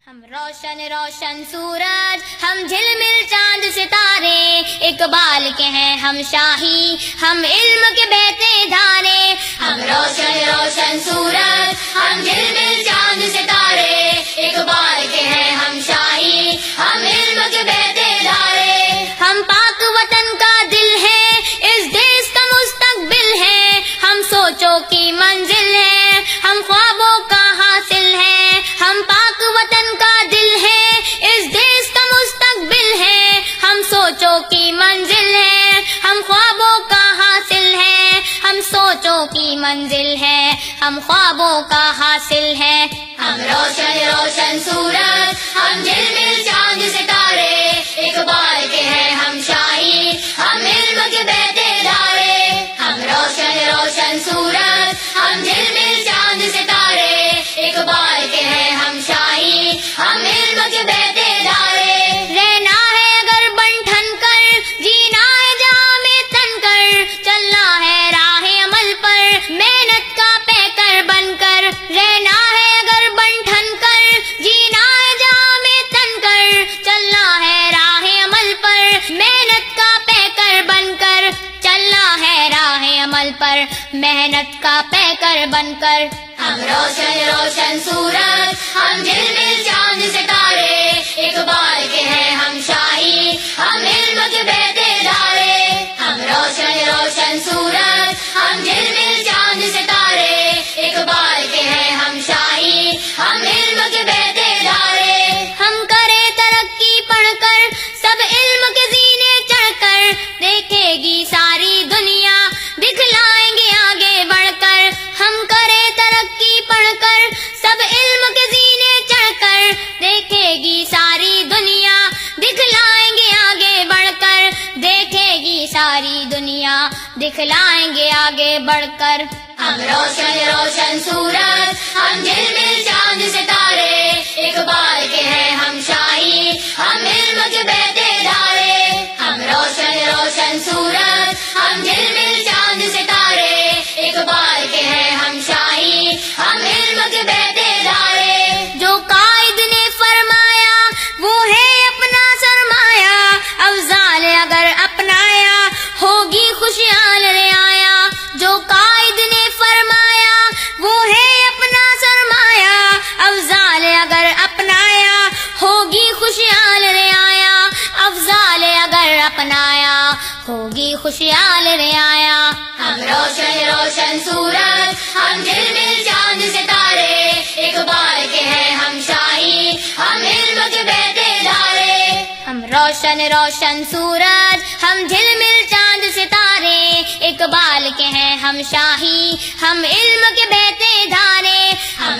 ہم روشن روشن سورج، ہم جھلمل چاند ستارے، اقبال کے ہیں ہم شاہی، ہم علم کے بہتے دھارے۔ ہم روشن روشن سورج، ہم جھلمل چاند ستارے، اقبال کے ہیں ہم شاہی، ہم علم کے بہتے دھارے۔ ہم پاک وطن کا دل ہے، اس دیش کا مستقبل ہے، ہم سوچوں کی منزل ہے، ہم خوابوں کا حاصل ہے۔ ہم پاک وطن کا دل ہے، اس دیش کا مستقبل ہے، ہم سوچوں کی منزل ہے، ہم خوابوں کا حاصل ہے۔ ہم سوچوں کی منزل ہے، ہم خوابوں کا حاصل ہے۔ ہم روشن روشن سورج، ہم جھلمل چاند ستارے، اقبال کے ہیں ہم شاہی، ہم علم کے بہتے دھارے۔ ہم روشن روشن سورج، ہم جھلمل چاند ستارے، اقبال کے ہیں ہم شاہی، ہم علم کے بہتے دھارے۔ رہنا ہے اگر بن ٹھن کر، جینا ہے جہاں میں تن کر، چلنا ہے راہ عمل پر محنت کا پیکر بن کر۔ رہنا ہے اگر بن ٹھن کر، جینا ہے جہاں میں تن کر، چلنا ہے راہ عمل پر محنت کا پیکر بن کر، چلنا ہے راہ عمل پر محنت کا پیکر بن کر۔ ہم روشن روشن سورج، ہم جھلمل چاند ستارے، اقبال کے ہیں ہم شاہی، ہم علم کے بہتے دھارے۔ ہم روشن روشن سورج، ہم جھلمل چاند ستارے، اقبال کے ہیں ہم شاہی، ہم علم کے بہتے دھارے۔ ہم کرے ترقی پڑھ کر، سب علم کے زینے چڑھ کر، دیکھے گی ساری دنیا، دکھلائیں گے آگے بڑھ کر۔ ہم کرے ترقی پڑھ کر، سب علم کے زینے چڑھ کر، دیکھے گی ساری دنیا، دکھلائیں گے آگے بڑھ کر، دیکھے گی ساری دنیا، دکھلائیں گے آگے بڑھ کر۔ ہم روشن روشن سورج، ہم جھلمل چاند ستارے، اقبال کے ہیں ہم شاہی، ہم علم کے بہتے دھارے۔ ہم روشن روشن سورج، ہم جھلمل چاند ستارے، اقبال کے ہیں ہم شاہی، ہم علم کے بہتے دھارے۔ جو قائد نے فرمایا وہ ہے اپنا سرمایہ، افضال اگر اپنایا ہوگی خوشحال رعایا۔ جو قائد نے فرمایا وہ ہے اپنا سرمایہ، افضال اگر اپنایا ہوگی خوشحال رعایا، افضال اگر اپنایا ہوگی خوشحال رعایا۔ ہم روشن روشن سورج، ہم جھلمل چاند ستارے، اقبال کے ہیں ہم شاہی، ہم علم کے بہتے دھارے۔ ہم روشن روشن سورج، ہم جھلمل چاند ستارے، اقبال کے ہیں ہم شاہی، ہم علم کے بہتے دھارے۔ ہم